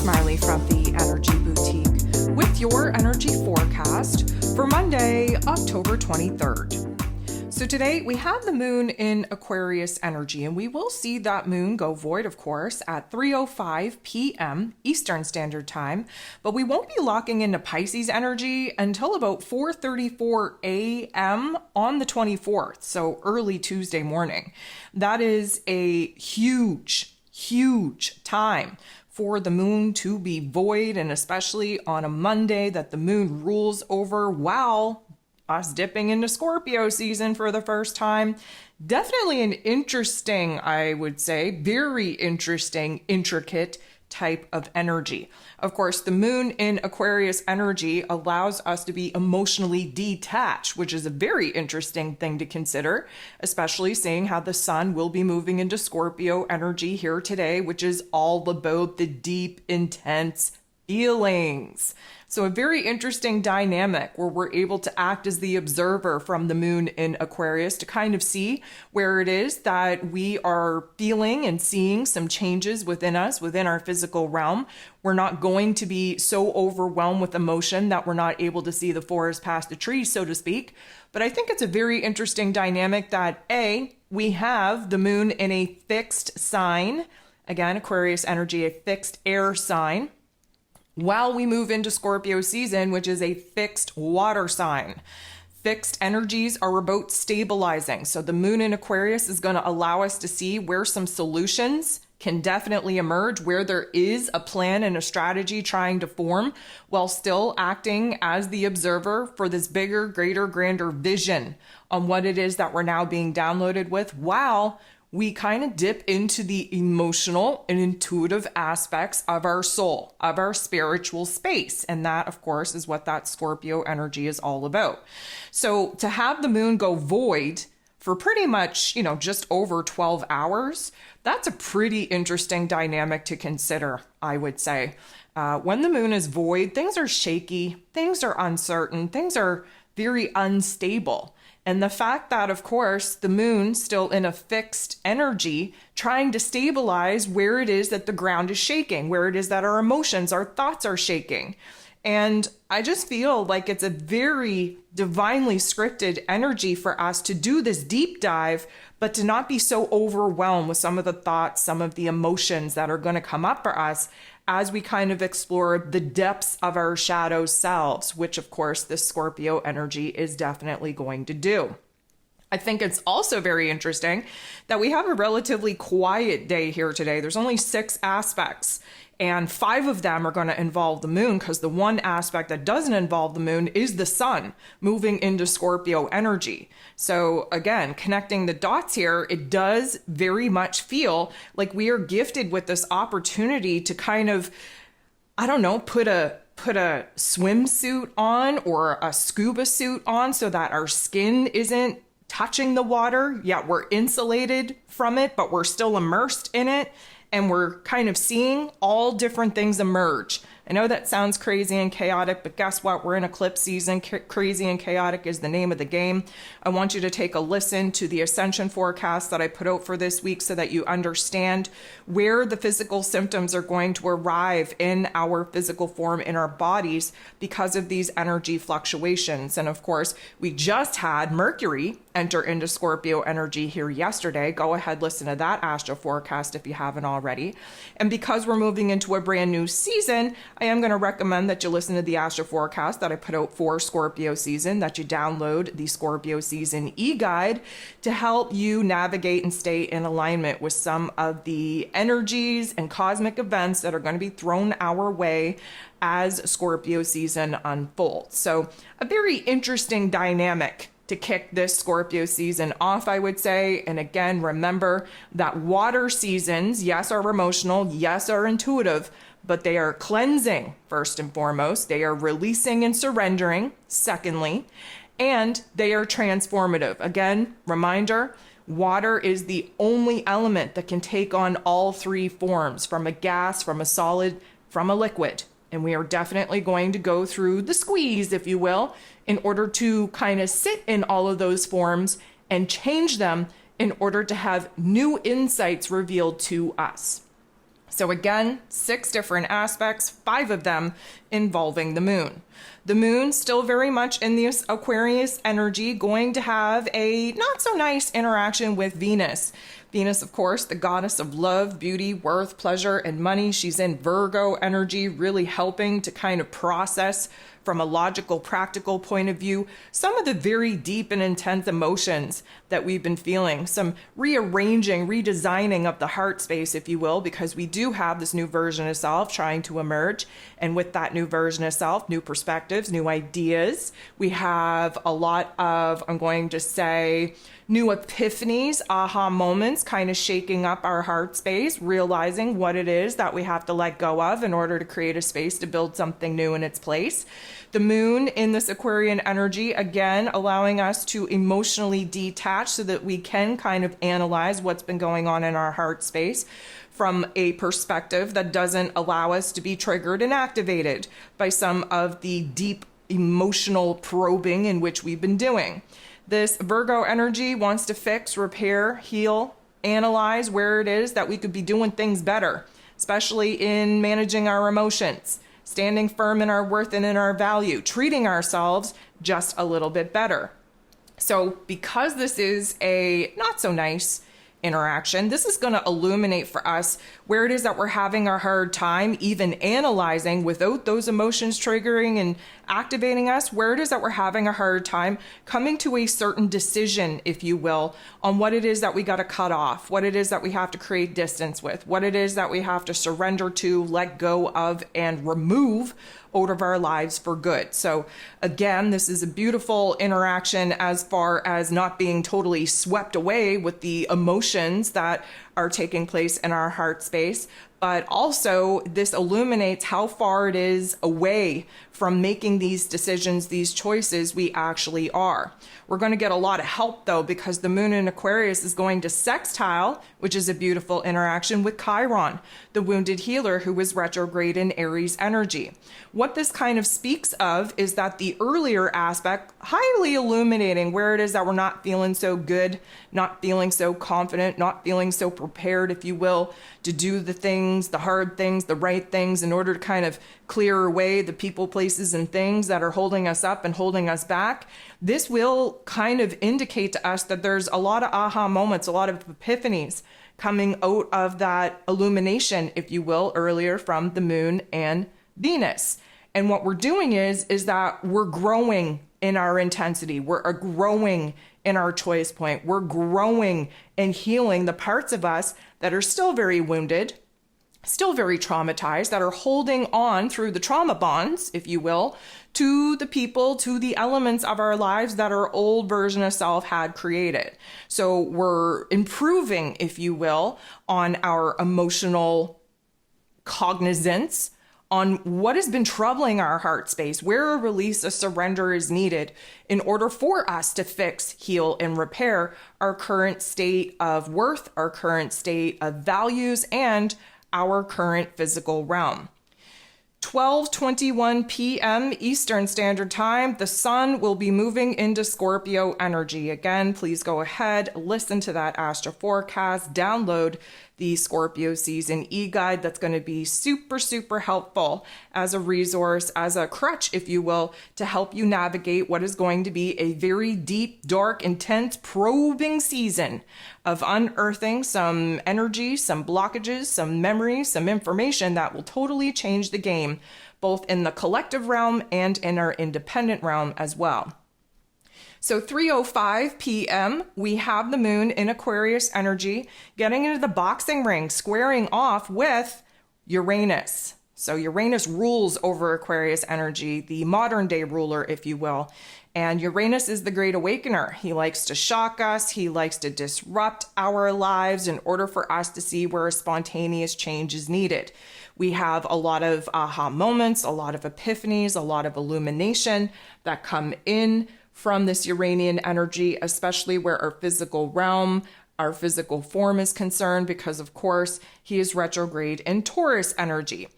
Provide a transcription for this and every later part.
Smiley from the Energy Boutique with your energy forecast for Monday, October 23rd. So today we have the moon in Aquarius energy, and we will see that moon go void, of course, at 3:05 p.m. Eastern Standard Time, but we won't be locking into Pisces energy until about 4:34 a.m. on the 24th, so early Tuesday morning. That is a huge time for the moon to be void, and especially on a Monday that the moon rules over while us dipping into Scorpio season for the first time. Definitely an interesting, I would say, very interesting, intricate type of energy. Of course, the moon in Aquarius energy allows us to be emotionally detached, which is a very interesting thing to consider, especially seeing how the sun will be moving into Scorpio energy here today, which is all about the deep, intense feelings. So a very interesting dynamic where we're able to act as the observer from the moon in Aquarius to kind of see where it is that we are feeling and seeing some changes within us, within our physical realm. We're not going to be so overwhelmed with emotion that we're not able to see the forest past the trees, so to speak. But I think it's a very interesting dynamic that we have the moon in a fixed sign. Again, Aquarius energy, a fixed air sign, while we move into Scorpio season, which is a fixed water sign. Fixed energies are about stabilizing. So the moon in Aquarius is going to allow us to see where some solutions can definitely emerge, where there is a plan and a strategy trying to form, while still acting as the observer for this bigger, greater, grander vision on what it is that we're now being downloaded with, while we kind of dip into the emotional and intuitive aspects of our soul, of our spiritual space. And that, of course, is what that Scorpio energy is all about. So to have the moon go void for pretty much, just over 12 hours, that's a pretty interesting dynamic to consider, I would say. When the moon is void, things are shaky, things are uncertain, things are very unstable. And the fact that, of course, the moon still in a fixed energy, trying to stabilize where it is that the ground is shaking, where it is that our emotions, our thoughts are shaking. And I just feel like it's a very divinely scripted energy for us to do this deep dive, but to not be so overwhelmed with some of the thoughts, some of the emotions that are going to come up for us as we kind of explore the depths of our shadow selves, which of course this Scorpio energy is definitely going to do. I think it's also very interesting that we have a relatively quiet day here today. There's only 6 aspects, and 5 of them are going to involve the moon, because the one aspect that doesn't involve the moon is the sun moving into Scorpio energy. So again, connecting the dots here, it does very much feel like we are gifted with this opportunity to kind of, put a swimsuit on or a scuba suit on so that our skin isn't touching the water, yet we're insulated from it, but we're still immersed in it. And we're kind of seeing all different things emerge. I know that sounds crazy and chaotic, but guess what? We're in eclipse season. Crazy and chaotic is the name of the game. I want you to take a listen to the ascension forecast that I put out for this week so that you understand where the physical symptoms are going to arrive in our physical form, in our bodies, because of these energy fluctuations. And of course, we just had Mercury enter into Scorpio energy here yesterday. Go ahead, listen to that astro forecast if you haven't already. And because we're moving into a brand new season, I am going to recommend that you listen to the astro forecast that I put out for Scorpio season, that you download the Scorpio season e-guide to help you navigate and stay in alignment with some of the energies and cosmic events that are going to be thrown our way as Scorpio season unfolds. So a very interesting dynamic to kick this Scorpio season off, I would say. And again, remember that water seasons, yes, are emotional, yes, are intuitive, but they are cleansing first and foremost. They are releasing and surrendering, secondly, and they are transformative. Again, reminder, water is the only element that can take on all 3 forms, from a gas, from a solid, from a liquid. And we are definitely going to go through the squeeze, if you will, in order to kind of sit in all of those forms and change them in order to have new insights revealed to us. So again, 6 different aspects, 5 of them involving the moon. The moon still very much in this Aquarius energy, going to have a not so nice interaction with Venus. Venus, of course, the goddess of love, beauty, worth, pleasure, and money. She's in Virgo energy, really helping to kind of process from a logical, practical point of view, some of the very deep and intense emotions that we've been feeling, some rearranging, redesigning of the heart space, if you will, because we do have this new version of self trying to emerge. And with that new version of self, new perspectives, new ideas, we have a lot of, I'm going to say, new epiphanies, aha moments, kind of shaking up our heart space, realizing what it is that we have to let go of in order to create a space to build something new in its place. The moon in this Aquarian energy, again, allowing us to emotionally detach so that we can kind of analyze what's been going on in our heart space from a perspective that doesn't allow us to be triggered and activated by some of the deep emotional probing in which we've been doing. This Virgo energy wants to fix, repair, heal, analyze where it is that we could be doing things better, especially in managing our emotions, standing firm in our worth and in our value, treating ourselves just a little bit better. So because this is a not so nice interaction, this is going to illuminate for us where it is that we're having a hard time even analyzing without those emotions triggering and activating us, where it is that we're having a hard time coming to a certain decision, if you will, on what it is that we got to cut off, what it is that we have to create distance with, what it is that we have to surrender to, let go of, and remove out of our lives for good. So again, this is a beautiful interaction as far as not being totally swept away with the emotions that are taking place in our heart space, but also this illuminates how far it is away from making these decisions, these choices we actually are. We're going to get a lot of help though, because the moon in Aquarius is going to sextile, which is a beautiful interaction, with Chiron, the wounded healer who was retrograde in Aries energy. What this kind of speaks of is that the earlier aspect, highly illuminating where it is that we're not feeling so good, not feeling so confident, not feeling so prepared, if you will, to do the things, the hard things, the right things in order to kind of clear away the people, places, and things that are holding us up and holding us back. This will kind of indicate to us that there's a lot of aha moments, a lot of epiphanies coming out of that illumination, if you will, earlier from the moon and Venus. And what we're doing is that we're growing in our intensity. We're growing in our choice point. We're growing and healing the parts of us that are still very wounded, still very traumatized, that are holding on through the trauma bonds, if you will, to the people, to the elements of our lives that our old version of self had created. So we're improving, if you will, on our emotional cognizance, on what has been troubling our heart space, where a release, a surrender is needed in order for us to fix, heal, and repair our current state of worth, our current state of values, and our current physical realm. 12:21 p.m. Eastern Standard Time, the sun will be moving into Scorpio energy. Again, please go ahead, listen to that astro forecast, download the Scorpio season e-guide. That's going to be super, super helpful as a resource, as a crutch, if you will, to help you navigate what is going to be a very deep, dark, intense, probing season of unearthing some energy, some blockages, some memories, some information that will totally change the game, both in the collective realm and in our independent realm as well. So 3:05 p.m., we have the moon in Aquarius energy getting into the boxing ring, squaring off with Uranus. So Uranus rules over Aquarius energy, the modern day ruler, if you will. And Uranus is the great awakener. He likes to shock us. He likes to disrupt our lives in order for us to see where a spontaneous change is needed. We have a lot of aha moments, a lot of epiphanies, a lot of illumination that come in from this Uranian energy, especially where our physical realm, our physical form is concerned, because of course he is retrograde in Taurus energy.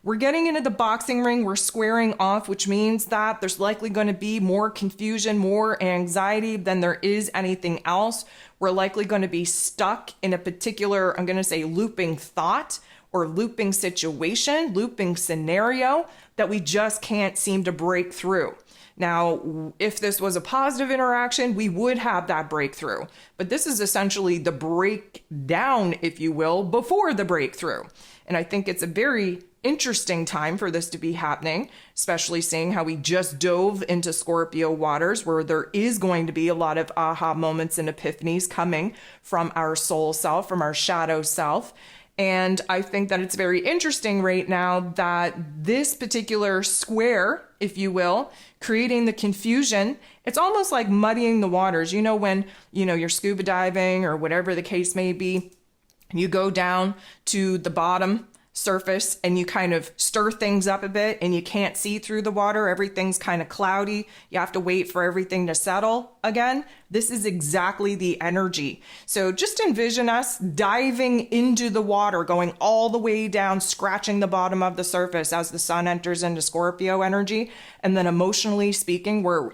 We're getting into the boxing ring, we're squaring off, which means that there's likely going to be more confusion, more anxiety than there is anything else. We're likely going to be stuck in a particular, I'm going to say, looping thought or looping situation, looping scenario that we just can't seem to break through. Now, if this was a positive interaction, we would have that breakthrough. But this is essentially the breakdown, if you will, before the breakthrough. And I think it's a very interesting time for this to be happening, especially seeing how we just dove into Scorpio waters, where there is going to be a lot of aha moments and epiphanies coming from our soul self, from our shadow self. And I think that it's very interesting right now that this particular square, if you will, creating the confusion, it's almost like muddying the waters. You know, when, you're scuba diving or whatever the case may be, you go down to the bottom surface and you kind of stir things up a bit and you can't see through the water. Everything's kind of cloudy. You have to wait for everything to settle again. This is exactly the energy. So just envision us diving into the water, going all the way down, scratching the bottom of the surface as the sun enters into Scorpio energy. And then emotionally speaking, we're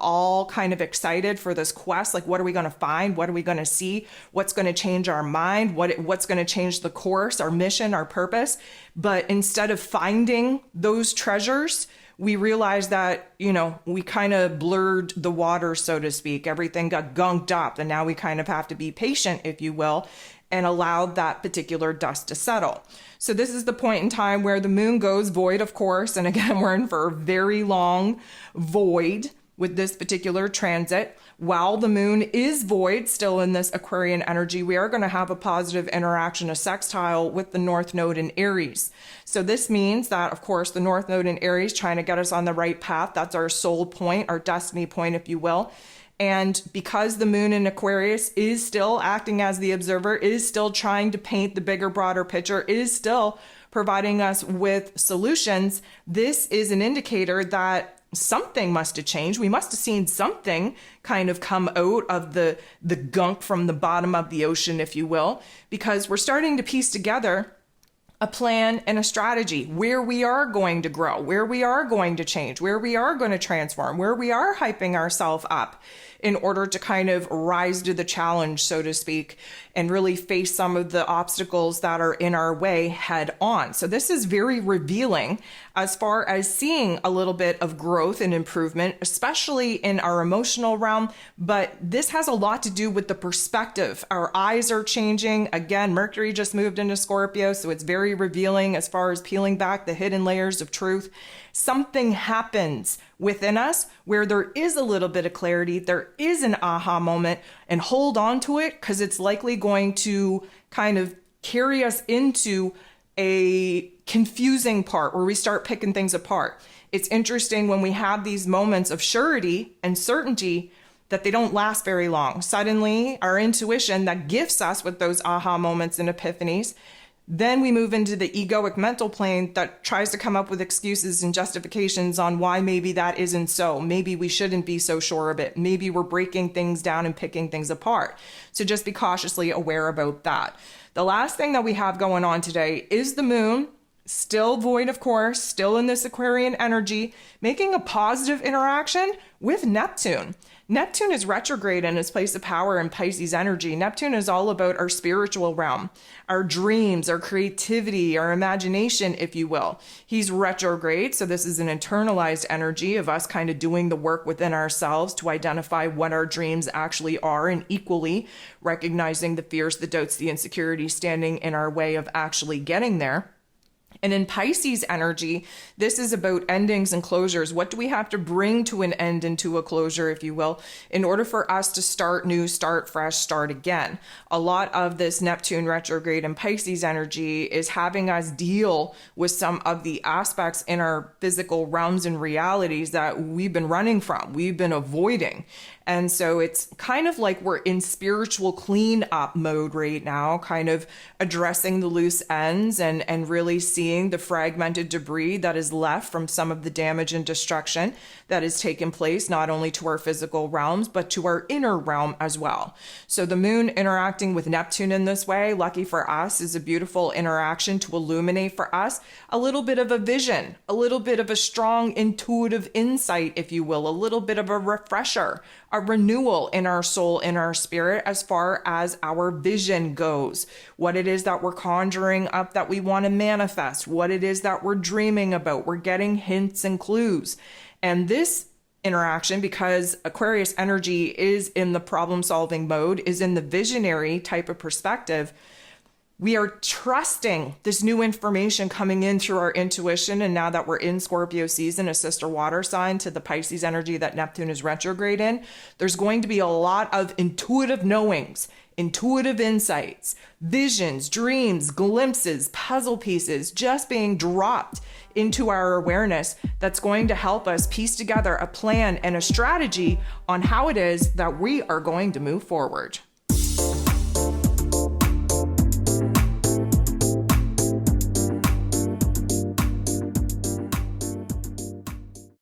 all kind of excited for this quest. Like, what are we going to find? What are we going to see? What's going to change our mind? What's going to change the course, our mission, our purpose? But instead of finding those treasures, we realized that, we kind of blurred the water, so to speak. Everything got gunked up. And now we kind of have to be patient, if you will, and allow that particular dust to settle. So this is the point in time where the moon goes void, of course. And again, we're in for a very long void with this particular transit. While the moon is void, still in this Aquarian energy, we are going to have a positive interaction, a sextile with the North Node in Aries. So this means that, of course, the North Node in Aries trying to get us on the right path. That's our soul point, our destiny point, if you will. And because the moon in Aquarius is still acting as the observer, is still trying to paint the bigger, broader picture, is still providing us with solutions, this is an indicator that something must have changed. We must have seen something kind of come out of the gunk from the bottom of the ocean, if you will, because we're starting to piece together a plan and a strategy where we are going to grow, where we are going to change, where we are going to transform, where we are hyping ourselves up in order to kind of rise to the challenge, so to speak, and really face some of the obstacles that are in our way head on. So this is very revealing as far as seeing a little bit of growth and improvement, especially in our emotional realm. But this has a lot to do with the perspective. Our eyes are changing. Again, Mercury just moved into Scorpio, so it's very revealing as far as peeling back the hidden layers of truth. Something happens within us where there is a little bit of clarity, there is an aha moment, and hold on to it, because it's likely going to kind of carry us into a confusing part where we start picking things apart. It's interesting when we have these moments of surety and certainty that they don't last very long. Suddenly, our intuition that gifts us with those aha moments and epiphanies, then we move into the egoic mental plane that tries to come up with excuses and justifications on why maybe that isn't so. Maybe we shouldn't be so sure of it. Maybe we're breaking things down and picking things apart. So just be cautiously aware about that. The last thing that we have going on today is the moon, still void, of course, still in this Aquarian energy, making a positive interaction with Neptune. Neptune is retrograde in its place of power in Pisces energy. Neptune is all about our spiritual realm, our dreams, our creativity, our imagination, if you will. He's retrograde, so this is an internalized energy of us kind of doing the work within ourselves to identify what our dreams actually are, and equally recognizing the fears, the doubts, the insecurities standing in our way of actually getting there. And in Pisces energy, this is about endings and closures. What do we have to bring to an end and to a closure, if you will, in order for us to start new, start fresh, start again? A lot of this Neptune retrograde and Pisces energy is having us deal with some of the aspects in our physical realms and realities that we've been running from, we've been avoiding. And so it's kind of like we're in spiritual cleanup mode right now, kind of addressing the loose ends and really seeing the fragmented debris that is left from some of the damage and destruction that has taken place, not only to our physical realms, but to our inner realm as well. So the moon interacting with Neptune in this way, lucky for us, is a beautiful interaction to illuminate for us a little bit of a vision, a little bit of a strong intuitive insight, if you will, a little bit of a refresher a renewal in our soul, in our spirit, as far as our vision goes, what it is that we're conjuring up that we want to manifest, what it is that we're dreaming about. We're getting hints and clues. And this interaction, because Aquarius energy is in the problem-solving mode, is in the visionary type of perspective, we are trusting this new information coming in through our intuition. And now that we're in Scorpio season, a sister water sign to the Pisces energy that Neptune is retrograde in, there's going to be a lot of intuitive knowings, intuitive insights, visions, dreams, glimpses, puzzle pieces just being dropped into our awareness that's going to help us piece together a plan and a strategy on how it is that we are going to move forward.